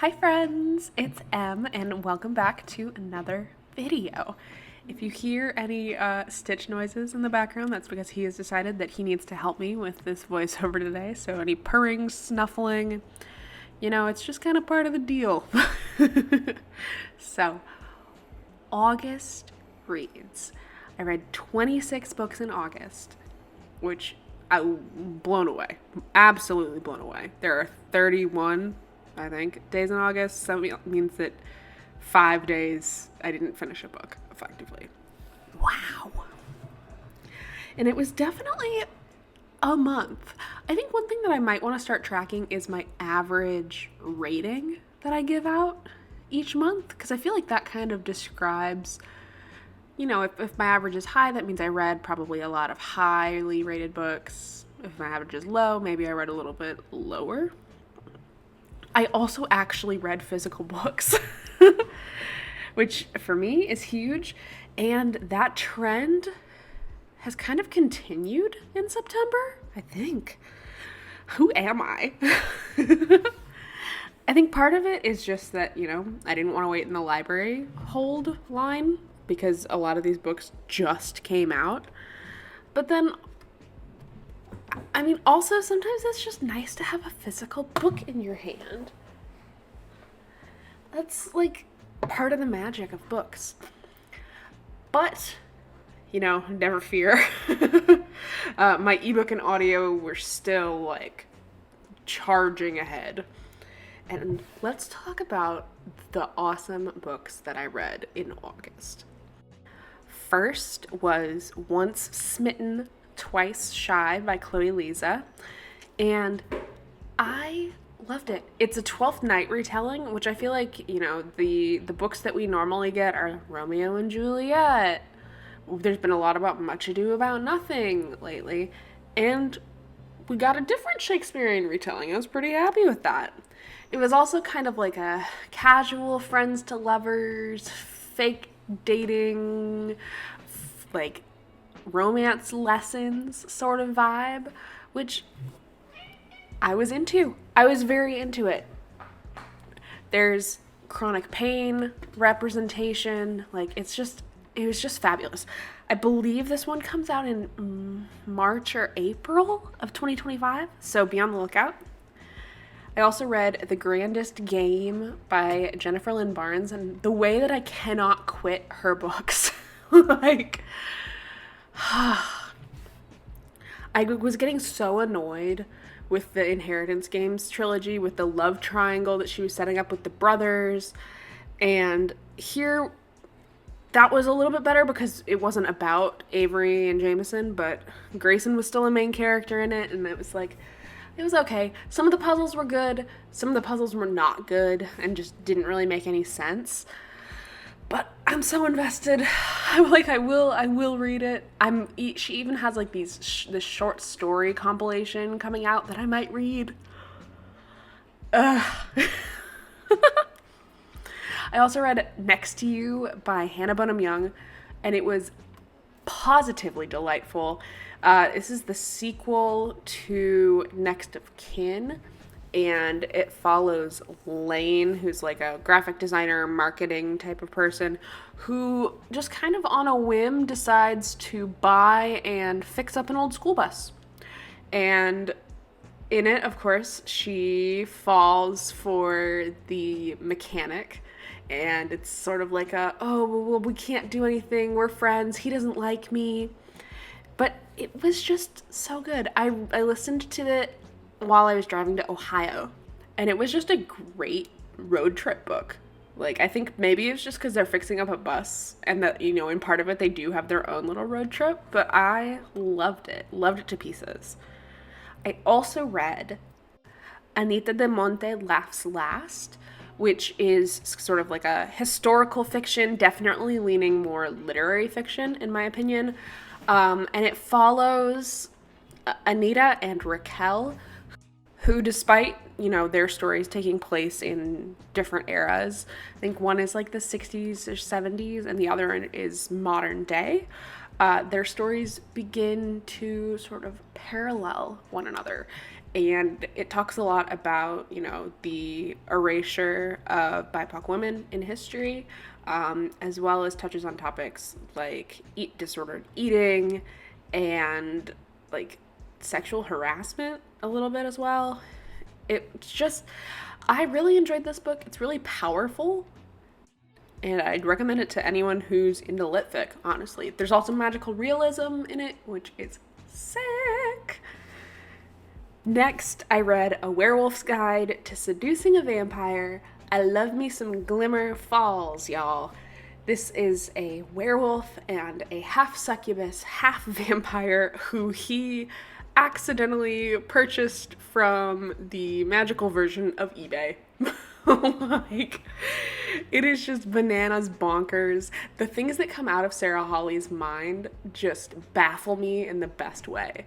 Hi friends, it's Em and welcome back to another video. If you hear any stitch noises in the background, that's because he has decided that he needs to help me with this voiceover today. So any purring, snuffling, it's just kind of part of the deal. So, August reads. I read 26 books in August, which I'm blown away. Absolutely blown away. There are 31, I think, days in August. So that means that 5 days I didn't finish a book, effectively. Wow. And it was definitely a month. I think one thing that I might want to start tracking is my average rating that I give out each month, because I feel like that kind of describes, if my average is high, that means I read probably a lot of highly rated books. If my average is low, maybe I read a little bit lower. I also actually read physical books, which for me is huge. And that trend has kind of continued in September, I think. Who am I? I think part of it is just that, I didn't want to wait in the library hold line because a lot of these books just came out. But then, also sometimes it's just nice to have a physical book in your hand. That's like part of the magic of books. But, never fear. My ebook and audio were still charging ahead. And let's talk about the awesome books that I read in August. First was Once Smitten, Twice Shy by Chloe Lisa, and I loved it. It's a 12th Night retelling, which I feel like, the books that we normally get are Romeo and Juliet. There's been a lot about Much Ado About Nothing lately, and we got a different Shakespearean retelling. I was pretty happy with that. It was also kind of like a casual friends to lovers, fake dating, romance lessons sort of vibe, which I was into. I was very into it. There's chronic pain representation. It was just fabulous. I believe this one comes out in March or April of 2025, so be on the lookout. I also read The Grandest Game by Jennifer Lynn Barnes, and the way that I cannot quit her books, I was getting so annoyed with the Inheritance Games trilogy, with the love triangle that she was setting up with the brothers, and here, that was a little bit better because it wasn't about Avery and Jameson, but Grayson was still a main character in it, and it was okay. Some of the puzzles were good, some of the puzzles were not good, and just didn't really make any sense. But I'm so invested. I will read it. She even has this short story compilation coming out that I might read. I also read Next to You by Hannah Bonham Young, and it was positively delightful. This is the sequel to Next of Kin, and it follows Lane, who's a graphic designer, marketing type of person, who just kind of on a whim decides to buy and fix up an old school bus. And in it, of course, she falls for the mechanic, and it's sort of we can't do anything, we're friends, he doesn't like me. But it was just so good. I listened to it while I was driving to Ohio, and it was just a great road trip book. I think maybe it's just because they're fixing up a bus, and that, in part of it they do have their own little road trip, but I loved it to pieces. I also read Anita de Monte Laughs Last, which is sort of a historical fiction, definitely leaning more literary fiction, in my opinion. And it follows Anita and Raquel, who, despite, their stories taking place in different eras, I think one is the 60s or 70s, and the other is modern day, their stories begin to sort of parallel one another. and it talks a lot about, the erasure of BIPOC women in history, as well as touches on topics like disordered eating and like sexual harassment a little bit as well. It's just, I really enjoyed this book. It's really powerful, and I'd recommend it to anyone who's into litfic, honestly. There's also magical realism in it, which is sick. Next, I read A Werewolf's Guide to Seducing a Vampire. I love me some Glimmer Falls, y'all. This is a werewolf and a half succubus, half vampire who he accidentally purchased from the magical version of eBay. Like, it is just bananas bonkers. The things that come out of Sarah Hawley's mind just baffle me in the best way.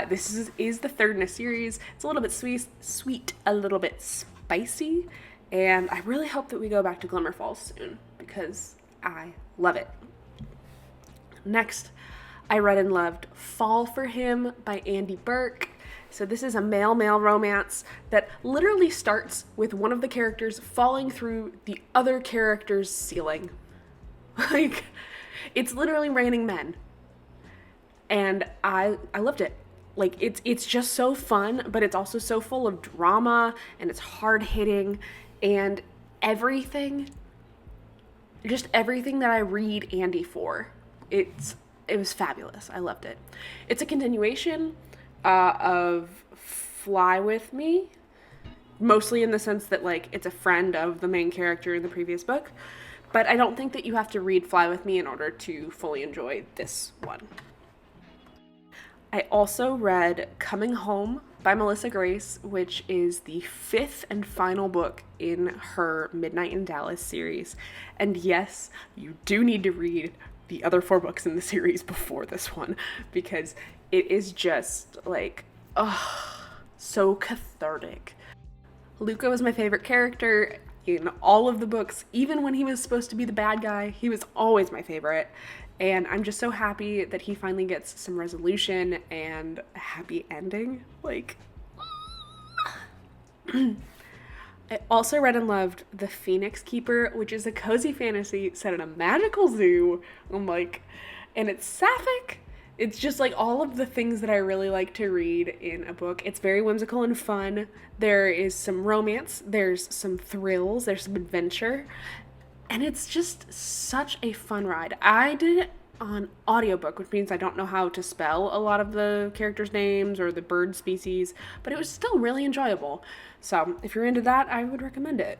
This is the third in a series. It's a little bit sweet, a little bit spicy, and I really hope that we go back to Glimmer Falls soon because I love it. Next, I read and loved Fall for Him by Andy Burke. So this is a male-male romance that literally starts with one of the characters falling through the other character's ceiling. Like, it's literally raining men. And I loved it. Like, it's just so fun, but it's also so full of drama, and it's hard-hitting, and everything that I read Andy for, it was fabulous. I loved it. It's a continuation of Fly With Me, mostly in the sense that, like, it's a friend of the main character in the previous book, but I don't think that you have to read Fly With Me in order to fully enjoy this one. I also read Coming Home by Melissa Grace, which is the fifth and final book in her Midnight in Dallas series. And yes, you do need to read the other 4 books in the series before this one, because it is just like, so cathartic. Luca was my favorite character in all of the books. Even when he was supposed to be the bad guy, he was always my favorite. And I'm just so happy that he finally gets some resolution and a happy ending. Like, I also read and loved The Phoenix Keeper, which is a cozy fantasy set in a magical zoo. And it's sapphic. It's just like all of the things that I really like to read in a book. It's very whimsical and fun. There is some romance. There's some thrills. There's some adventure. And it's just such a fun ride. I did it on audiobook, which means I don't know how to spell a lot of the characters' names or the bird species, but it was still really enjoyable. So if you're into that, I would recommend it.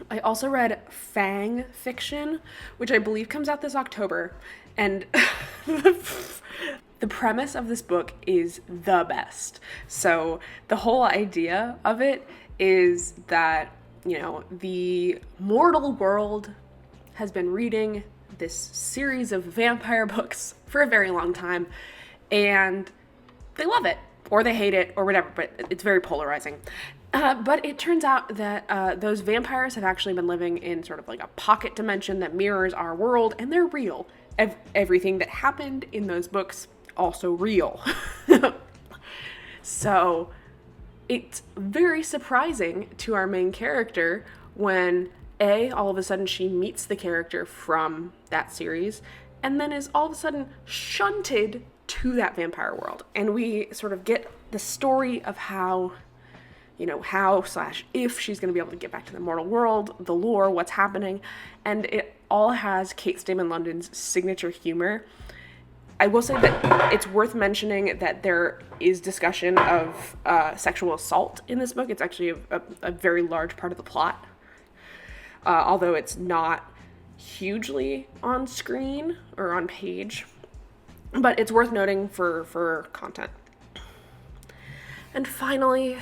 I also read Fang Fiction, which I believe comes out this October. And the premise of this book is the best. So the whole idea of it is that, the mortal world has been reading this series of vampire books for a very long time, and they love it, or they hate it, or whatever, but it's very polarizing. But it turns out that those vampires have actually been living in sort of like a pocket dimension that mirrors our world, and they're real. Everything that happened in those books, also real. So it's very surprising to our main character when all of a sudden she meets the character from that series, and then is all of a sudden shunted to that vampire world. And we sort of get the story of how if she's going to be able to get back to the mortal world, the lore, what's happening, and it all has Kate Stayman London's signature humor. I will say that it's worth mentioning that there is discussion of sexual assault in this book. It's actually a very large part of the plot, although it's not hugely on screen or on page, but it's worth noting for content. And finally,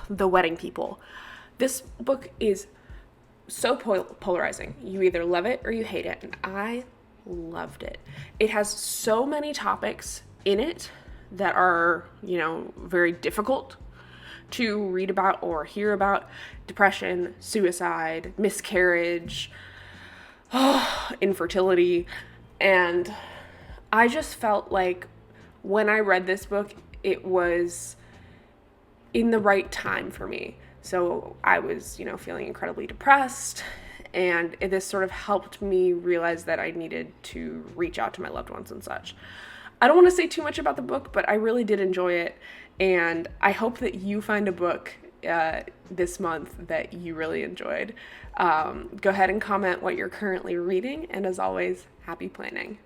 The Wedding People. This book is so polarizing. You either love it or you hate it, and I loved it. It has so many topics in it that are, very difficult to read about or hear about. Depression, suicide, miscarriage, infertility. And I just felt like when I read this book, it was in the right time for me. So I was, feeling incredibly depressed, and this sort of helped me realize that I needed to reach out to my loved ones and such. I don't want to say too much about the book, but I really did enjoy it, and I hope that you find a book this month that you really enjoyed. Go ahead and comment what you're currently reading, and as always, happy planning.